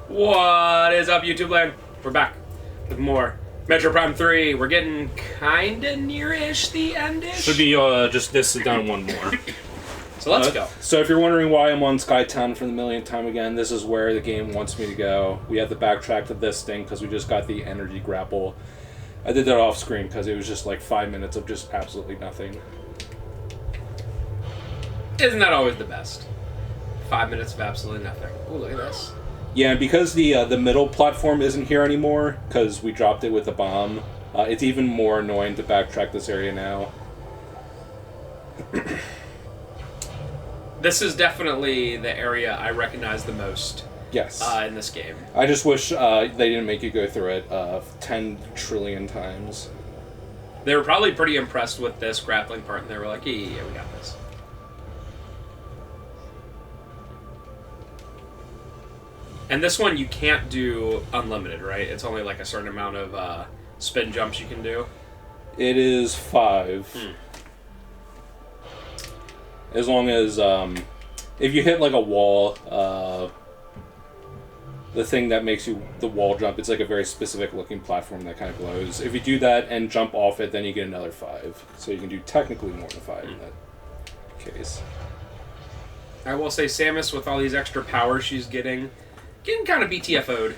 What is up, YouTube land? We're back with more Metroid Prime 3. We're getting kinda near-ish the end-ish. Should be just this down one more. So let's go. So if you're wondering why I'm on Skytown for the millionth time again, this is where the game wants me to go. We have to backtrack to this thing because we just got the energy grapple. I did that off screen because it was just like 5 minutes of just absolutely nothing. Isn't that always the best? 5 minutes of absolutely nothing. Ooh, look at this. Yeah, and because the middle platform isn't here anymore, because we dropped it with a bomb, it's even more annoying to backtrack this area now. This is definitely the area I recognize the most. Yes. In this game. I just wish they didn't make you go through it 10 trillion times. They were probably pretty impressed with this grappling part, and they were like, yeah, we got this. And this one you can't do unlimited, right? It's only like a certain amount of spin jumps you can do. It is 5. As long as, if you hit like a wall, the thing that makes you the wall jump, it's like a very specific looking platform that kind of glows. If you do that and jump off it, then you get another 5. So you can do technically more than 5 in that case. I will say Samus, with all these extra powers she's getting kind of BTFO'd.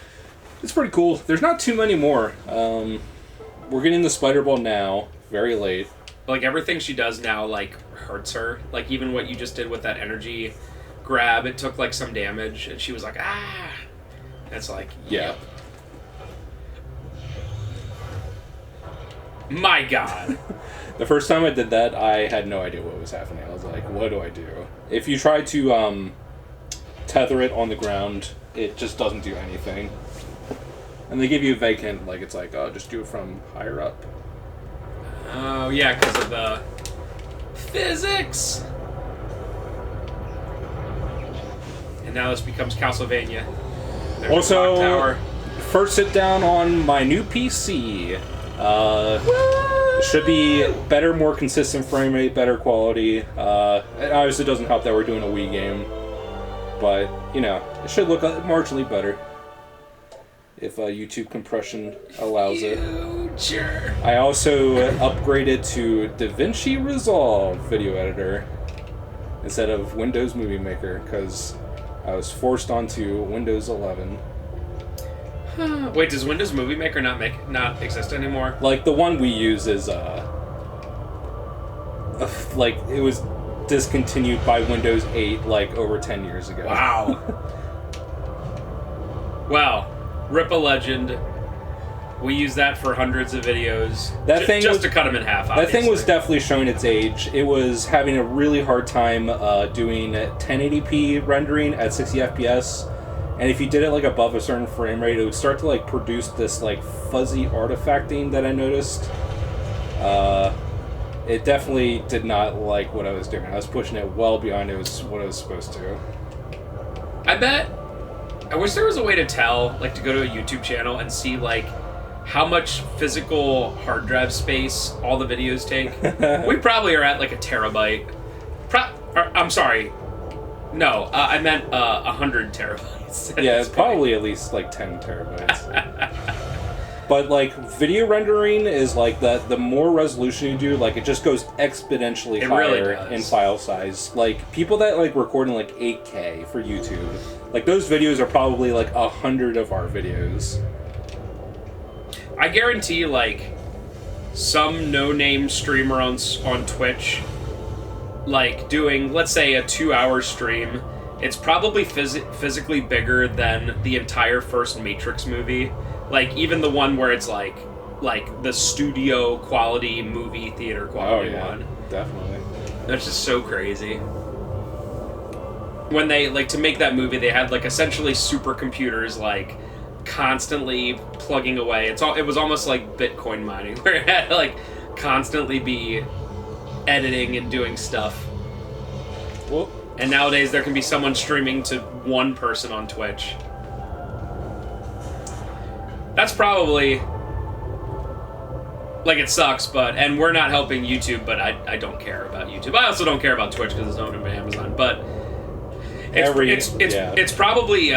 It's pretty cool. There's not too many more. We're getting the Spider Ball now, very late. Like, everything she does now, like, hurts her. Like, even what you just did with that energy grab, it took, like, some damage, and she was like, ah! It's like, yeah. Yep. My God. The first time I did that, I had no idea what was happening. I was like, what do I do? If you try to tether it on the ground, it just doesn't do anything. And they give you a vague hint, like, it's like, oh, just do it from higher up. Oh, yeah, because of the physics. And now this becomes Castlevania. There's also, the clock tower. First sit down on my new PC. Should be better, more consistent frame rate, better quality. It obviously doesn't help that we're doing a Wii game. But, you know, it should look marginally better. If YouTube compression allows it. Sure. I also upgraded to DaVinci Resolve Video Editor instead of Windows Movie Maker because I was forced onto Windows 11. Wait, does Windows Movie Maker not exist anymore? Like the one we use is like it was discontinued by Windows 8 like over 10 years ago. Wow. Wow. Rip a legend. We use that for hundreds of videos. That thing just was, to cut them in half, obviously. That thing was definitely showing its age. It was having a really hard time doing 1080p rendering at 60 FPS. And if you did it like above a certain frame rate, it would start to like produce this like fuzzy artifacting that I noticed. It definitely did not like what I was doing. I was pushing it well beyond what I was supposed to. I wish there was a way to tell, like to go to a YouTube channel and see like how much physical hard drive space all the videos take. We probably are at like a terabyte. I'm sorry. No, I meant 100 terabytes. Yeah, it's probably at least like 10 terabytes. But like video rendering is like the more resolution you do, like it just goes exponentially higher in file size. Like people that like record in like 8K for YouTube, like those videos are probably like 100 of our videos. I guarantee like some no-name streamer on Twitch, like doing, let's say, a 2-hour stream, it's probably physically bigger than the entire first Matrix movie. Like, even the one where it's like the studio quality movie theater quality one. Definitely. That's just so crazy. When they, like, to make that movie, they had, like, essentially supercomputers, like, constantly plugging away. It was almost like Bitcoin mining, where it had to, like, constantly be editing and doing stuff. Well, and nowadays there can be someone streaming to one person on Twitch. That's probably, like, it sucks, and we're not helping YouTube, but I don't care about YouTube. I also don't care about Twitch because it's owned by Amazon, but It's probably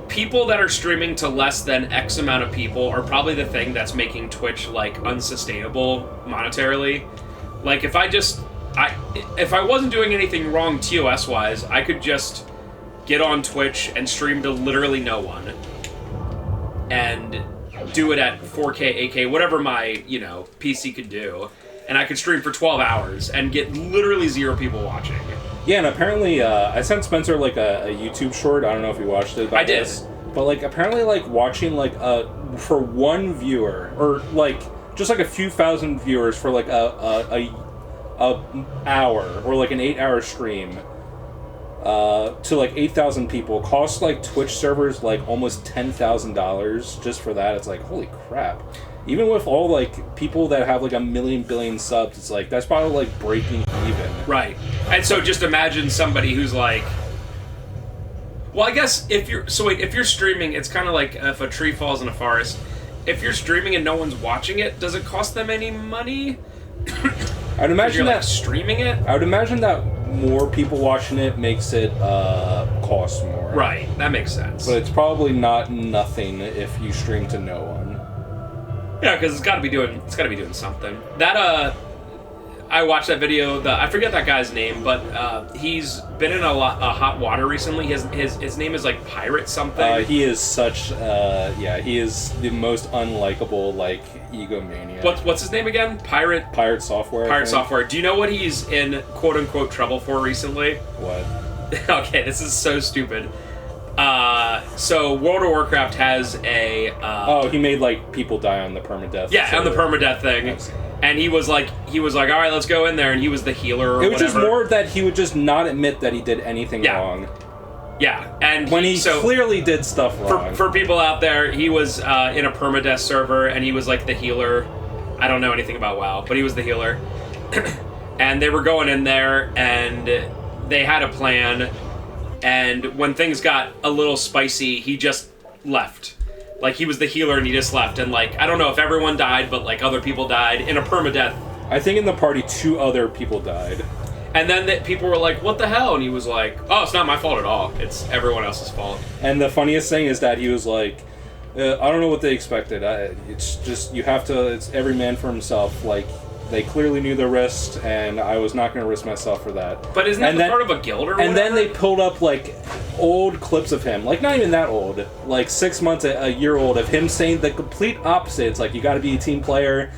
people that are streaming to less than X amount of people are probably the thing that's making Twitch like unsustainable monetarily. Like if I wasn't doing anything wrong TOS wise, I could just get on Twitch and stream to literally no one and do it at 4K, 8K, whatever my PC could do, and I could stream for 12 hours and get literally 0 people watching. Yeah, and apparently, I sent Spencer like a YouTube short. I don't know if you watched it. I did. But like, apparently, like watching like for one viewer or like just like a few thousand viewers for like a hour or like an 8-hour stream to like 8,000 people costs like Twitch servers like almost $10,000 just for that. It's like, holy crap. Even with all like people that have like a million billion subs, it's like that's probably like breaking even. Right. And so just imagine somebody who's like, well, I guess if you're streaming, it's kind of like if a tree falls in a forest. If you're streaming and no one's watching it, does it cost them any money? I'd imagine that like streaming it. I would imagine that more people watching it makes it cost more. Right, that makes sense. But it's probably not nothing if you stream to no one. Yeah, because it's got to be doing something. That I watched that video. I forget that guy's name, but he's been in a lot of hot water recently. His name is like Pirate something. He is such he is the most unlikable like egomaniac. What's his name again? Pirate Software. Pirate Software. Do you know what he's in quote unquote trouble for recently? What? Okay, this is so stupid. So World of Warcraft has a he made like people die on the permadeath. Yeah, on the permadeath thing. And he was like, all right, let's go in there, and he was the healer or whatever. It was just more that he would just not admit that he did anything wrong. Yeah, and when he clearly did stuff wrong. For people out there, he was in a permadeath server, and he was like the healer. I don't know anything about WoW, but he was the healer. And they were going in there, and they had a plan, and when things got a little spicy, he just left. Like, he was the healer and he just left, and like, I don't know if everyone died, but like other people died in a permadeath. I think in the party 2 other people died. And then people were like, what the hell? And he was like, oh, it's not my fault at all. It's everyone else's fault. And the funniest thing is that he was like, I don't know what they expected. It's just, you have to, it's every man for himself. Like, they clearly knew the risk, and I was not going to risk myself for that. But isn't that part of a guild or whatever? And then they pulled up, like, old clips of him. Like, not even that old. Like, 6 months, a year old, of him saying the complete opposite. It's like, you got to be a team player.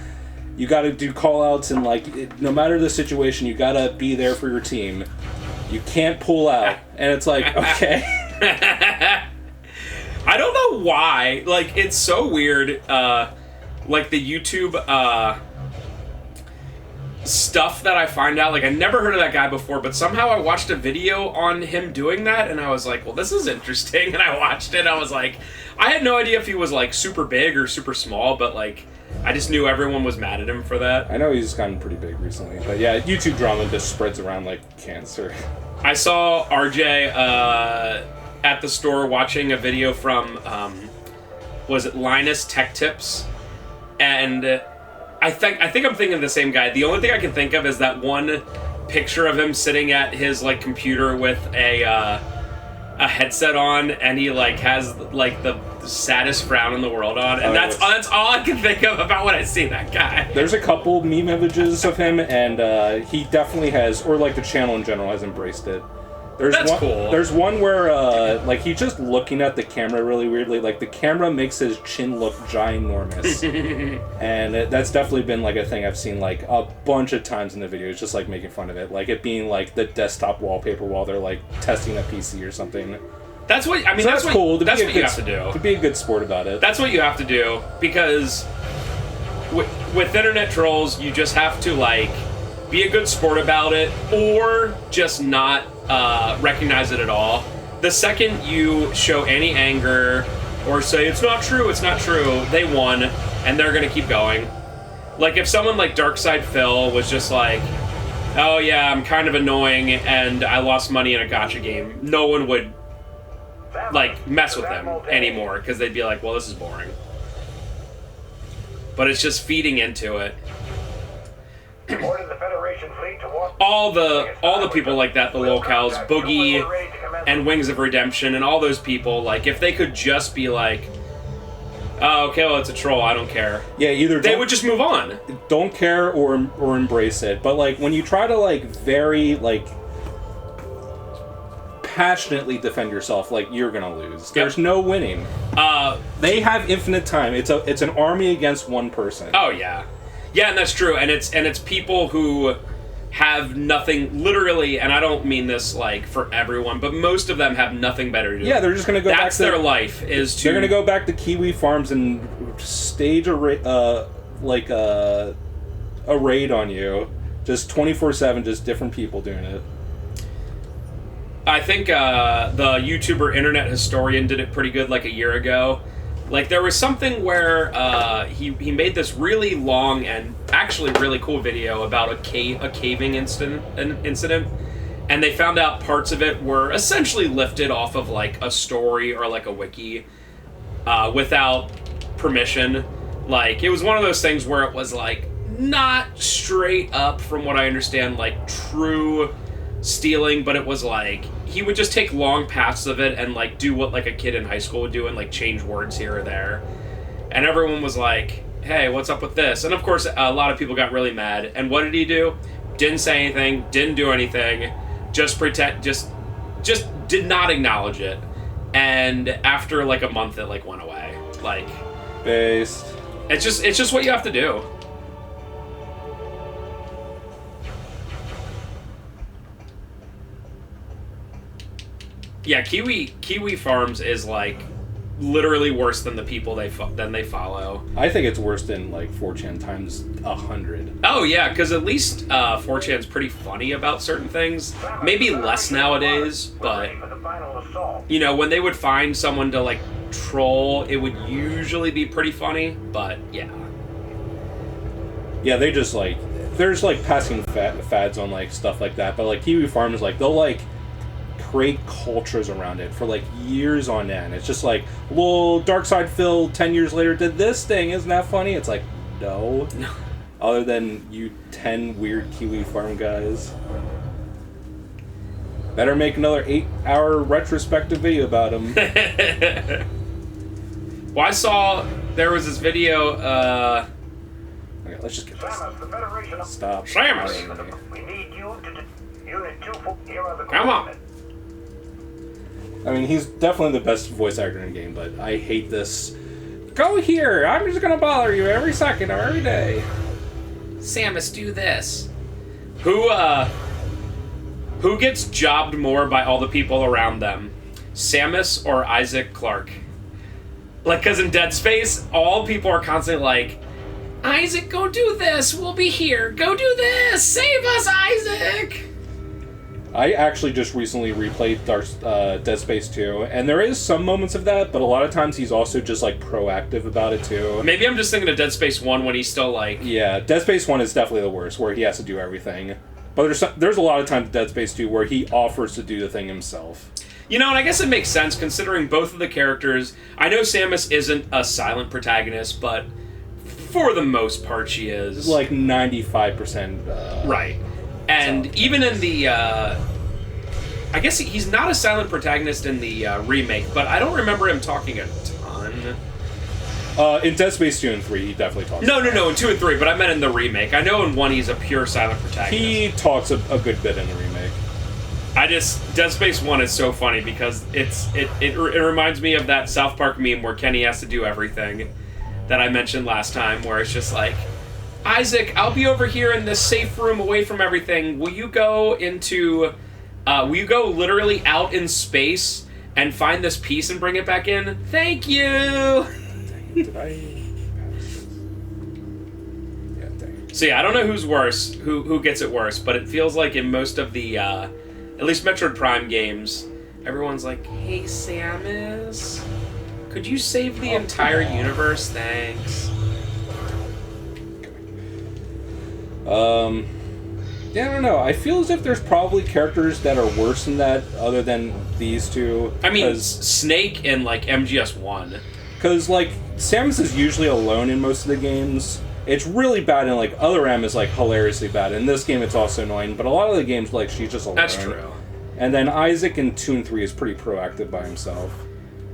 You got to do call-outs, and, like, no matter the situation, you got to be there for your team. You can't pull out. And it's like, okay. I don't know why. Like, it's so weird. Like, the YouTube, stuff that I find out, like, I never heard of that guy before, but somehow I watched a video on him doing that, and I was like, well, this is interesting, and I watched it, and I was like, I had no idea if he was, like, super big or super small, but, like, I just knew everyone was mad at him for that. I know he's gotten pretty big recently, but yeah, YouTube drama just spreads around like cancer. I saw RJ at the store watching a video from, was it Linus Tech Tips? And I think I'm thinking of the same guy. The only thing I can think of is that one picture of him sitting at his like computer with a headset on, and he like has like the saddest frown in the world on, and that's all I can think of about when I see that guy. There's a couple meme images of him, and he definitely has, or like the channel in general has embraced it. That's cool. There's one where like he's just looking at the camera really weirdly. Like the camera makes his chin look ginormous, and that's definitely been like a thing I've seen like a bunch of times in the videos, just like making fun of it, like it being like the desktop wallpaper while they're like testing a PC or something. That's what I mean. So that's cool. That's what you have to do. To be a good sport about it. That's what you have to do, because with internet trolls, you just have to like be a good sport about it, or just not recognize it at all. The second you show any anger or say it's not true, they won, and they're gonna keep going. Like if someone like Darkside Phil was just like, oh yeah, I'm kind of annoying and I lost money in a gacha game, no one would like mess with them anymore, because they'd be like, well, this is boring. But it's just feeding into it. All the people like that, the locals, Boogie, and Wings of Redemption and all those people, like, if they could just be like, oh, okay, well, it's a troll, I don't care. Yeah, either they would just move on. Don't care or embrace it. But, like, when you try to, like, very, like, passionately defend yourself, like, you're gonna lose. There's no winning. They have infinite time. It's an army against one person. Oh, yeah. Yeah, and that's true. And it's people who have nothing, literally, and I don't mean this, like, for everyone, but most of them have nothing better to do. Yeah, they're just gonna go back to... That's their life, is to... They're gonna go back to Kiwi Farms and stage a raid on you. Just 24/7, just different people doing it. I think the YouTuber Internet Historian did it pretty good, like, a year ago. Like, there was something where he made this really long and actually really cool video about a caving incident, and they found out parts of it were essentially lifted off of, like, a story or, like, a wiki without permission. Like, it was one of those things where it was, like, not straight up, from what I understand, like, true stealing, but it was, like, he would just take long paths of it and, like, do what, like, a kid in high school would do and, like, change words here or there. And everyone was like, hey, what's up with this? And, of course, a lot of people got really mad. And what did he do? Didn't say anything, didn't do anything, just did not acknowledge it. And after, like, a month, it, like, went away. Like... Based. It's just what you have to do. Yeah, Kiwi Farms is, like, literally worse than the people they follow. I think it's worse than, like, 4chan times 100. Oh, yeah, because at least 4chan's pretty funny about certain things. Maybe less nowadays, but, you know, when they would find someone to, like, troll, it would usually be pretty funny, but, yeah. Yeah, they just, like, there's, like, passing fads on, like, stuff like that, but, like, Kiwi Farms, like, they'll, like, create cultures around it for, like, years on end. It's just like, well, Darkside Phil 10 years later did this thing, isn't that funny? It's like, no. Other than you 10 weird Kiwi Farm guys. Better make another 8-hour retrospective video about him. Well, I saw there was this video, Okay, let's just get this. Stop. Samus! We need you to Unit 2 here on the Come on! I mean, he's definitely the best voice actor in the game, but I hate this. Go here! I'm just gonna bother you every second or every day. Samus, do this. Who gets jobbed more by all the people around them? Samus or Isaac Clarke? Like, because in Dead Space, all people are constantly like, Isaac, go do this! We'll be here! Go do this! Save us, Isaac! I actually just recently replayed Dead Space 2, and there is some moments of that, but a lot of times he's also just, like, proactive about it, too. Maybe I'm just thinking of Dead Space 1 when he's still, like... Yeah, Dead Space 1 is definitely the worst, where he has to do everything. But there's a lot of times in Dead Space 2 where he offers to do the thing himself. You know, and I guess it makes sense, considering both of the characters... I know Samus isn't a silent protagonist, but for the most part she is. Like 95%. Right. And even in the, I guess he's not a silent protagonist in the remake, but I don't remember him talking a ton. In Dead Space 2 and 3, he definitely talks. No, in 2 and 3, but I meant in the remake. I know in 1 he's a pure silent protagonist. He talks a good bit in the remake. Dead Space 1 is so funny because it reminds me of that South Park meme where Kenny has to do everything that I mentioned last time, where it's just like, Isaac, I'll be over here in this safe room away from everything. Will you go literally out in space and find this piece and bring it back in? Thank you! Did I... Yeah, dang. So yeah, I don't know who's worse, who gets it worse, but it feels like in most of the, at least Metroid Prime games, everyone's like, hey Samus, could you save the entire universe? Thanks. Yeah, I don't know. I feel as if there's probably characters that are worse than that, other than these two. I mean, Snake in, like, MGS1. Because, like, Samus is usually alone in most of the games. It's really bad in, like, Other M is, like, hilariously bad. In this game, it's also annoying, but a lot of the games, like, she's just alone. That's true. And then Isaac in 2 and 3 is pretty proactive by himself.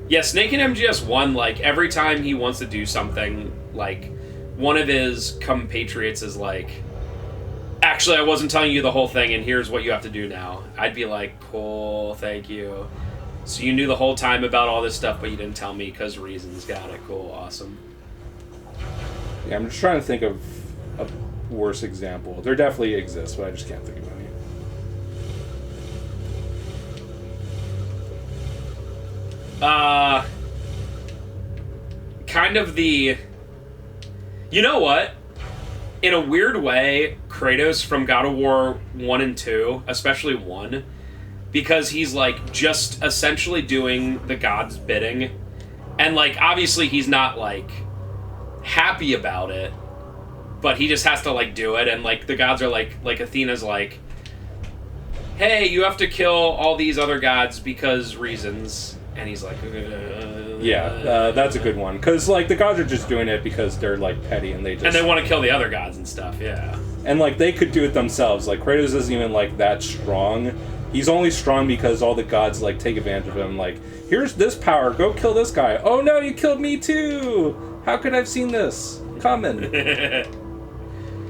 Yeah, Snake in MGS1, like, every time he wants to do something, like, one of his compatriots is like, actually, I wasn't telling you the whole thing, and here's what you have to do now. I'd be like, cool, thank you. So you knew the whole time about all this stuff, but you didn't tell me because reasons. Got it, cool, awesome. Yeah, I'm just trying to think of a worse example. There definitely exists, but I just can't think of any. Kind of the... You know what? In a weird way, Kratos from God of War 1 and 2, especially 1, because he's, like, just essentially doing the god's bidding. And, like, obviously he's not, like, happy about it, but he just has to, like, do it. And, like, the gods are, like Athena's like, hey, you have to kill all these other gods because reasons. And he's like, that's a good one. Because, like, the gods are just doing it because they're, like, petty and they just... And they want to kill the other gods and stuff, yeah. And, like, they could do it themselves. Like, Kratos isn't even, like, that strong. He's only strong because all the gods, like, take advantage of him. Like, here's this power, go kill this guy. Oh, no, you killed me, too! How could I have seen this coming?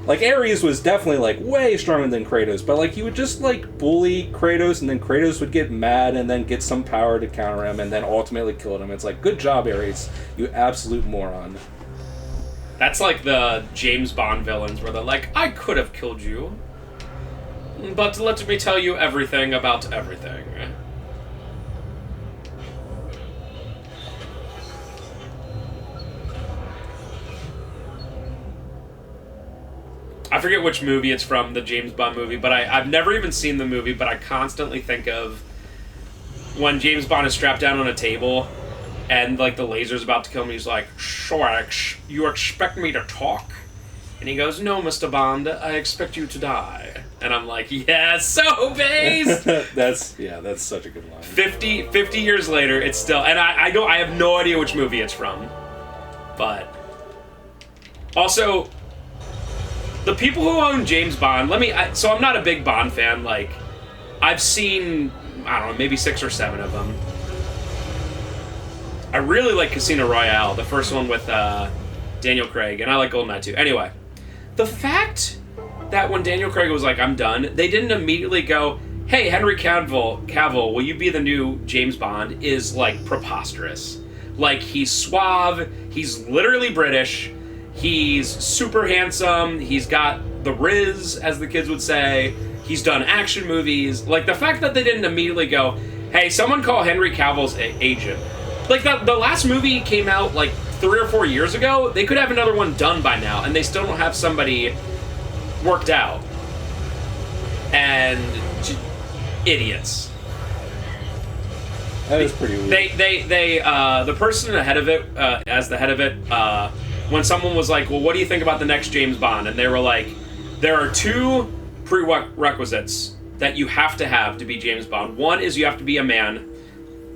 Like, Ares was definitely, like, way stronger than Kratos, but, like, he would just, like, bully Kratos, and then Kratos would get mad and then get some power to counter him, and then ultimately kill him. It's like, good job, Ares, you absolute moron. That's like the James Bond villains, where they're like, I could have killed you, but let me tell you everything about everything. I forget which movie it's from, the James Bond movie, but I've never even seen the movie, but I constantly think of when James Bond is strapped down on a table and, like, the laser's about to kill him. He's like, sure, you expect me to talk? And he goes, no, Mr. Bond, I expect you to die. And I'm like, yes, so based! That's such a good line. 50 years later, it's still... And I have no idea which movie it's from. But... Also... The people who own James Bond, so I'm not a big Bond fan, like, I've seen, I don't know, maybe 6 or 7 of them. I really like Casino Royale, the first one with Daniel Craig, and I like GoldenEye too. Anyway, the fact that when Daniel Craig was like, I'm done, they didn't immediately go, hey, Henry Cavill, will you be the new James Bond, is, like, preposterous. Like, he's suave, he's literally British, he's super handsome, he's got the Riz, as the kids would say, he's done action movies. Like, the fact that they didn't immediately go, hey, someone call Henry Cavill's agent. Like, the last movie came out, like, 3 or 4 years ago, they could have another one done by now, and they still don't have somebody worked out. And... idiots. That is pretty weird. They the person ahead of it, as the head of it, when someone was like, well, what do you think about the next James Bond? And they were like, there are 2 prerequisites that you have to be James Bond. One is you have to be a man.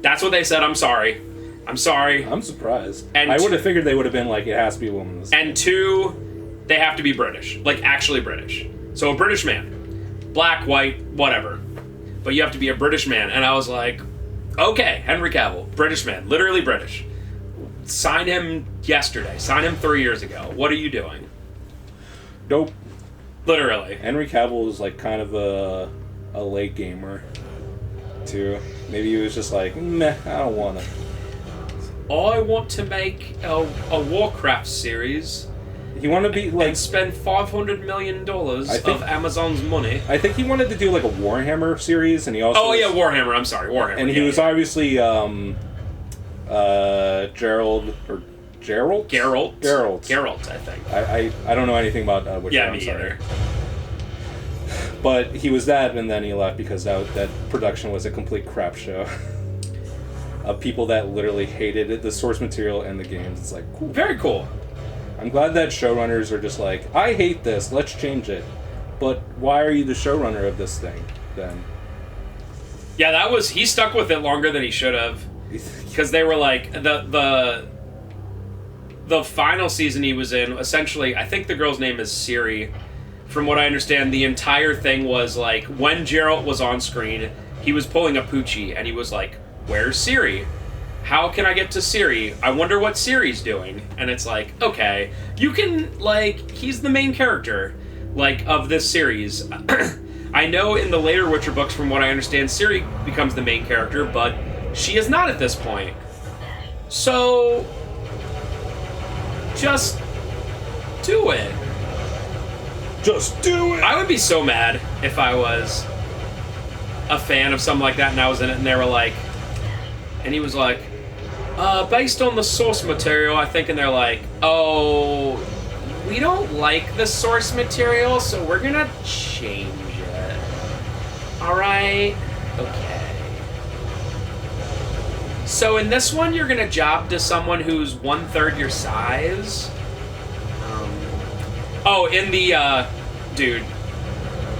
That's what they said. I'm sorry. I'm surprised. And I would have figured they would have been like, it has to be a woman. And 2, they have to be British. Like, actually British. So a British man. Black, white, whatever. But you have to be a British man. And I was like, okay, Henry Cavill, British man. Literally British. Sign him yesterday. Sign him 3 years ago. What are you doing? Nope. Literally. Henry Cavill is like kind of a late gamer, too. Maybe he was just like, meh, I don't want to. I want to make a Warcraft series. You want to be like... And spend $500 million of Amazon's money. I think he wanted to do like a Warhammer series, and he also... Oh, yeah, Warhammer. I'm sorry, Warhammer. And he was obviously... Gerald, I think. I don't know anything about Witcher. Yeah, me either. But he was that, and then he left because that production was a complete crap show. Of people that literally hated it, the source material and the games. It's like, cool. Very cool. I'm glad that showrunners are just like, I hate this, let's change it. But why are you the showrunner of this thing, then? Yeah, he stuck with it longer than he should have. Because they were like, the final season he was in, essentially, I think the girl's name is Siri. From what I understand, the entire thing was like, when Geralt was on screen, he was pulling a Poochie, and he was like, "Where's Siri? How can I get to Siri? I wonder what Siri's doing." And it's like, okay, you can, like, he's the main character, like, of this series. I know in the later Witcher books, from what I understand, Siri becomes the main character, but she is not at this point. So, just do it. Just do it! I would be so mad if I was a fan of something like that and I was in it and they were like, and he was like, based on the source material, I think, and they're like, oh, we don't like the source material, so we're gonna change it. Alright? Okay. So in this one, you're gonna job to someone who's 1/3 your size? In the, dude.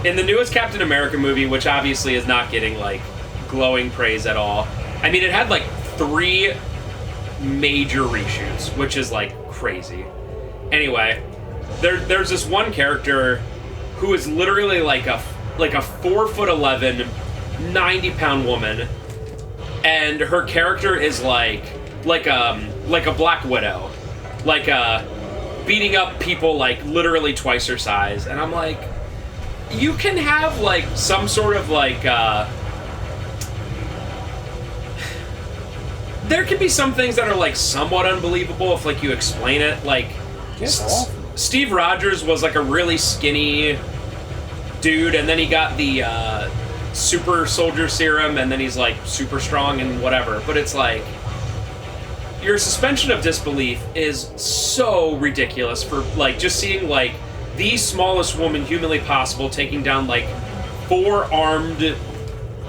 In the newest Captain America movie, which obviously is not getting, like, glowing praise at all. I mean, it had, like, 3 major reshoots, which is, like, crazy. Anyway, there's this one character who is literally like a 4'11", 90-pound woman, and her character is like a Black Widow, beating up people like literally twice her size, and I'm like, you can have like some sort of like there can be some things that are like somewhat unbelievable if like you explain it, like Steve Rogers was like a really skinny dude, and then he got the super soldier serum, and then he's like super strong and whatever, but it's like your suspension of disbelief is so ridiculous for like just seeing like the smallest woman humanly possible taking down like 4 armed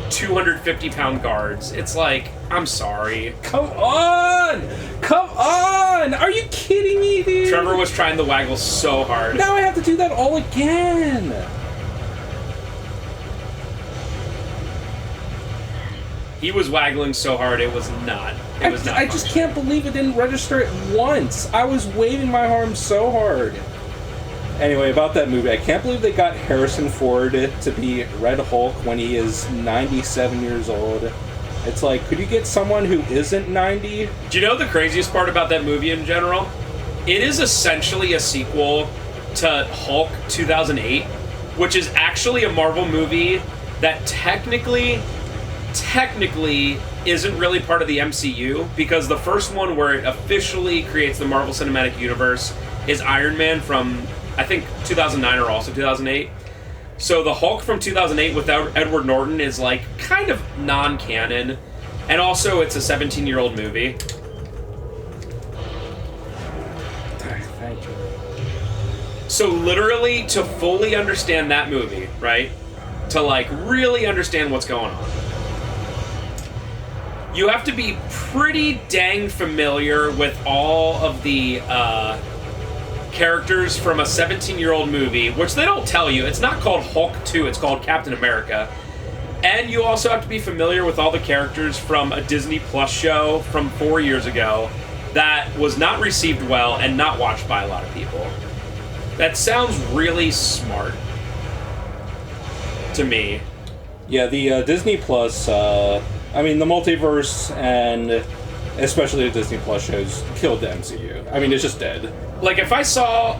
250-pound guards. It's like, I'm sorry. Come on! Come on! Are you kidding me, dude? Trevor was trying to waggle so hard. Now I have to do that all again! He was waggling so hard, it was not. It was not. I just can't believe it didn't register it once. I was waving my arms so hard. Anyway, about that movie, I can't believe they got Harrison Ford to be Red Hulk when he is 97 years old. It's like, could you get someone who isn't 90? Do you know the craziest part about that movie in general? It is essentially a sequel to Hulk 2008, which is actually a Marvel movie that technically isn't really part of the MCU, because the first one where it officially creates the Marvel Cinematic Universe is Iron Man from, I think, 2009 or also 2008. So the Hulk from 2008 without Edward Norton is like kind of non-canon, and also it's a 17-year-old movie. Thank you. So literally, to fully understand that movie, right? To like really understand what's going on, you have to be pretty dang familiar with all of the characters from a 17-year-old movie, which they don't tell you. It's not called Hulk 2, it's called Captain America. And you also have to be familiar with all the characters from a Disney Plus show from 4 years ago that was not received well and not watched by a lot of people. That sounds really smart to me. Yeah, the Disney Plus, I mean, the multiverse and especially the Disney Plus shows killed the MCU. I mean, it's just dead. Like, if I saw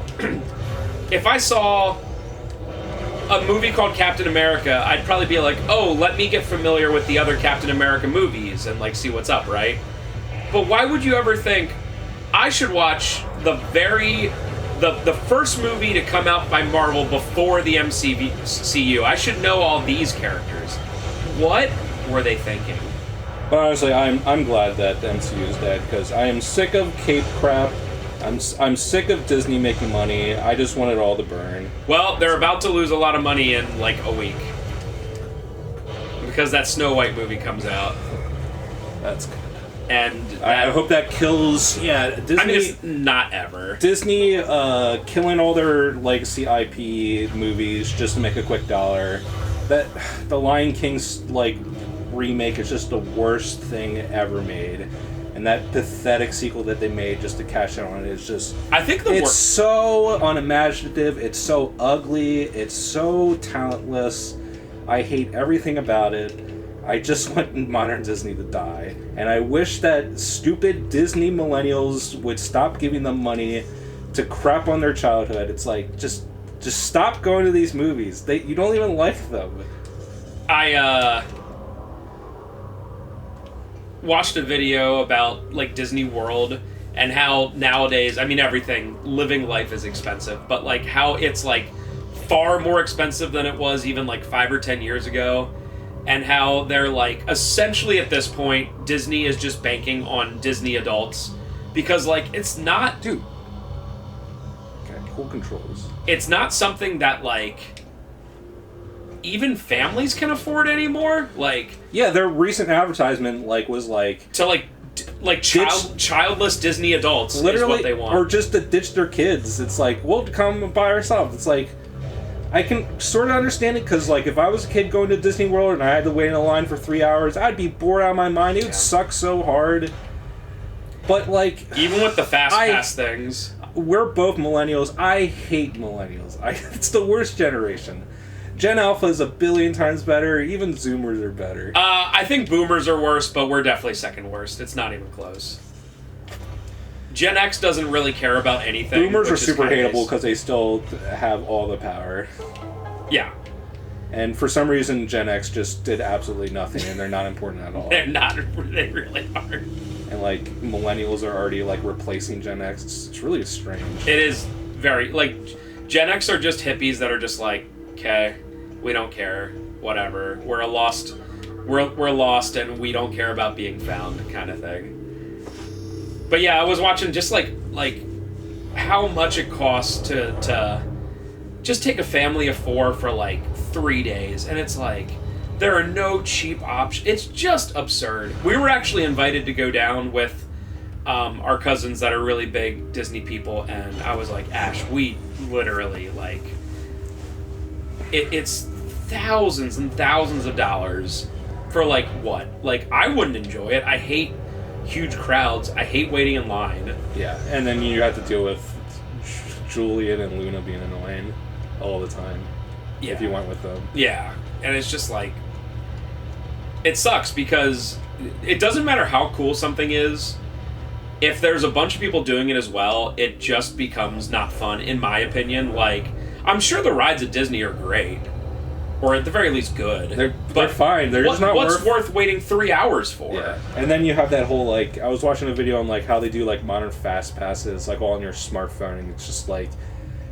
a movie called Captain America, I'd probably be like, oh, let me get familiar with the other Captain America movies and, like, see what's up, right? But why would you ever think, I should watch the first movie to come out by Marvel before the MCU? I should know all these characters. What were they thinking? But honestly, I'm glad that the MCU is dead, because I am sick of cape crap. I'm sick of Disney making money. I just want it all to burn. Well, they're about to lose a lot of money in like a week, because that Snow White movie comes out. That's good. And I hope that kills. Yeah, Disney. I mean, it's not ever. Disney killing all their legacy IP movies just to make a quick dollar. That the Lion King's like remake is just the worst thing ever made, and that pathetic sequel that they made just to cash in on it is just. I think it's so unimaginative. It's so ugly. It's so talentless. I hate everything about it. I just want modern Disney to die. And I wish that stupid Disney millennials would stop giving them money to crap on their childhood. It's like, just stop going to these movies. You don't even like them. I watched a video about like Disney World and how nowadays, I mean, living life is expensive, but like how it's like far more expensive than it was even like 5 or 10 years ago, and how they're like essentially at this point Disney is just banking on Disney adults, because like it's not, dude. Okay, cool controls. It's not something that like even families can afford anymore. Like, yeah, their recent advertisement was to childless Disney adults literally, is what they want, or just to ditch their kids. It's like, we'll come by ourselves. It's like, I can sort of understand it, because like if I was a kid going to Disney World and I had to wait in a line for 3 hours, I'd be bored out of my mind. It would suck so hard. But like, even with the fast pass things, we're both millennials. I hate millennials. It's the worst generation. Gen Alpha is a billion times better. Even Zoomers are better. I think Boomers are worse, but we're definitely second worst. It's not even close. Gen X doesn't really care about anything. Boomers are super hateable because they still have all the power. Yeah. And for some reason, Gen X just did absolutely nothing, and they're not important at all. They're not. They really are. And like millennials are already like replacing Gen X. It's really strange. It is very like Gen X are just hippies that are just like, okay, we don't care, whatever. We're lost, and we don't care about being found, kind of thing. But yeah, I was watching just like how much it costs to just take a family of 4 for like 3 days, and it's like there are no cheap options. It's just absurd. We were actually invited to go down with our cousins that are really big Disney people, and I was like, Ash, we literally like it's thousands and thousands of dollars for like what? Like, I wouldn't enjoy it. I hate huge crowds. I hate waiting in line. Yeah, and then you have to deal with Julian and Luna being annoying all the time. Yeah. If you went with them. Yeah, and it's just like, it sucks because it doesn't matter how cool something is. If there's a bunch of people doing it as well, it just becomes not fun, in my opinion. Like, I'm sure the rides at Disney are great, or at the very least good. They're fine. They're just not what's worth waiting 3 hours for. Yeah. And then you have that whole like, I was watching a video on like how they do like modern fast passes like all on your smartphone, and it's just like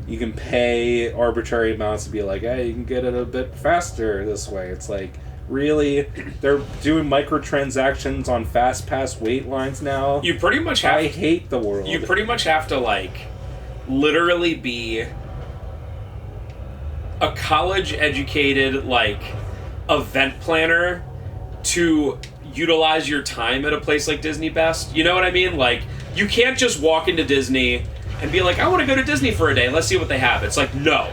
you can pay arbitrary amounts to be like, hey, you can get it a bit faster this way. It's like, really? They're doing microtransactions on fast pass wait lines now? You pretty much have I hate the world. You pretty much have to like literally be a college-educated, like, event planner to utilize your time at a place like Disney Best. You know what I mean? Like, you can't just walk into Disney and be like, I want to go to Disney for a day. Let's see what they have. It's like, no.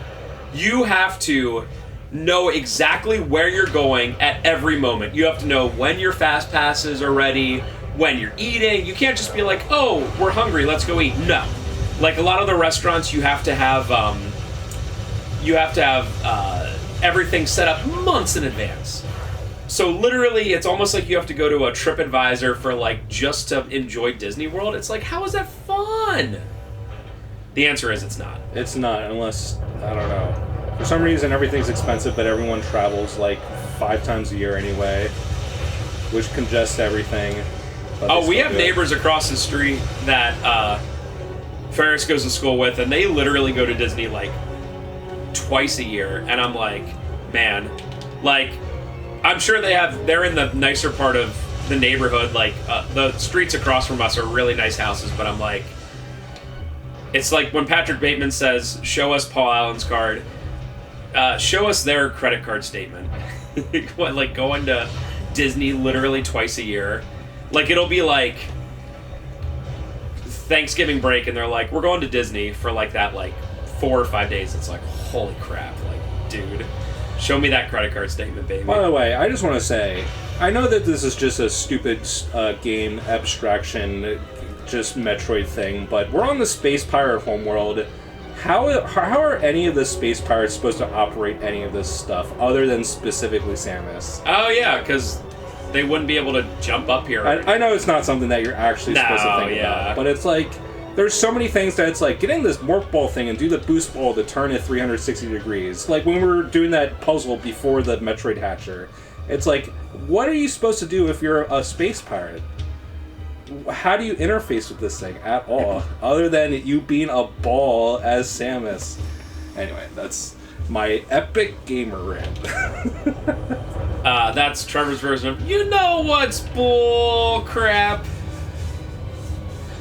You have to know exactly where you're going at every moment. You have to know when your fast passes are ready, when you're eating. You can't just be like, oh, we're hungry, let's go eat. No. Like, a lot of the restaurants, you have to have everything set up months in advance. So literally, it's almost like you have to go to a TripAdvisor for like just to enjoy Disney World. It's like, how is that fun? The answer is it's not. It's not, unless, I don't know. For some reason, everything's expensive, but everyone travels like 5 times a year anyway, which congests everything. Oh, we have neighbors across the street that Ferris goes to school with, and they literally go to Disney like twice a year, and I'm like, man, like, I'm sure they're in the nicer part of the neighborhood, like, the streets across from us are really nice houses, but I'm like, it's like when Patrick Bateman says, show us Paul Allen's card, show us their credit card statement. Like, going to Disney literally twice a year, like, it'll be like Thanksgiving break, and they're like, we're going to Disney for like that, like, 4 or 5 days. It's like, holy crap, like, dude, show me that credit card statement, baby. By the way, I just want to say, I know that this is just a stupid game abstraction, just Metroid thing, but we're on the Space Pirate homeworld. How are any of the Space Pirates supposed to operate any of this stuff, other than specifically Samus? Oh, yeah, because they wouldn't be able to jump up here. I know it's not something that you're actually supposed to think about, but it's like, there's so many things that it's like, get in this morph ball thing and do the boost ball to turn it 360 degrees. Like when we were doing that puzzle before the Metroid Hatcher, it's like, what are you supposed to do if you're a space pirate? How do you interface with this thing at all, other than you being a ball as Samus? Anyway, that's my epic gamer rant. That's Trevor's version of, you know what's bull crap.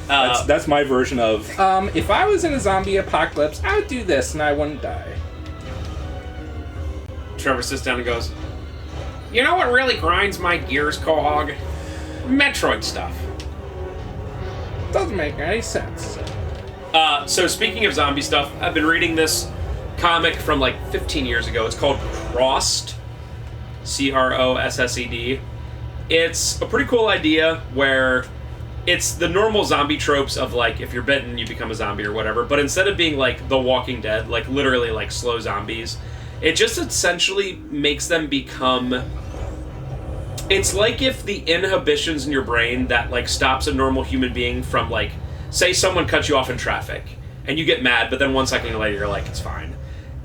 That's my version of, if I was in a zombie apocalypse, I would do this and I wouldn't die. Trevor sits down and goes, you know what really grinds my gears, Quahog? Metroid stuff. Doesn't make any sense. So speaking of zombie stuff, I've been reading this comic from like 15 years ago. It's called Crossed. Crossed. It's a pretty cool idea where it's the normal zombie tropes of like, if you're bitten, you become a zombie or whatever, but instead of being like The Walking Dead, like literally like slow zombies, it just essentially makes them become... It's like if the inhibitions in your brain that like stops a normal human being from like, say someone cuts you off in traffic, and you get mad, but then 1 second later you're like, it's fine.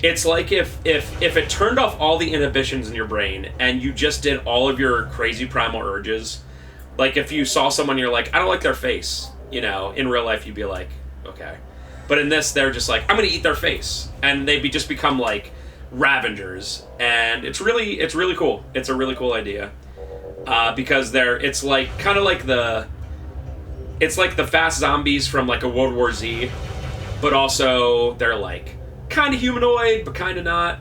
It's like if it turned off all the inhibitions in your brain and you just did all of your crazy primal urges. Like if you saw someone, you're like, I don't like their face. You know, in real life you'd be like, okay. But in this, they're just like, I'm gonna eat their face, and they just become like Ravengers, and it's really cool. It's a really cool idea because it's like kind of like the fast zombies from like a World War Z, but also they're like kind of humanoid, but kind of not,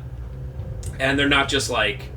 and they're not just like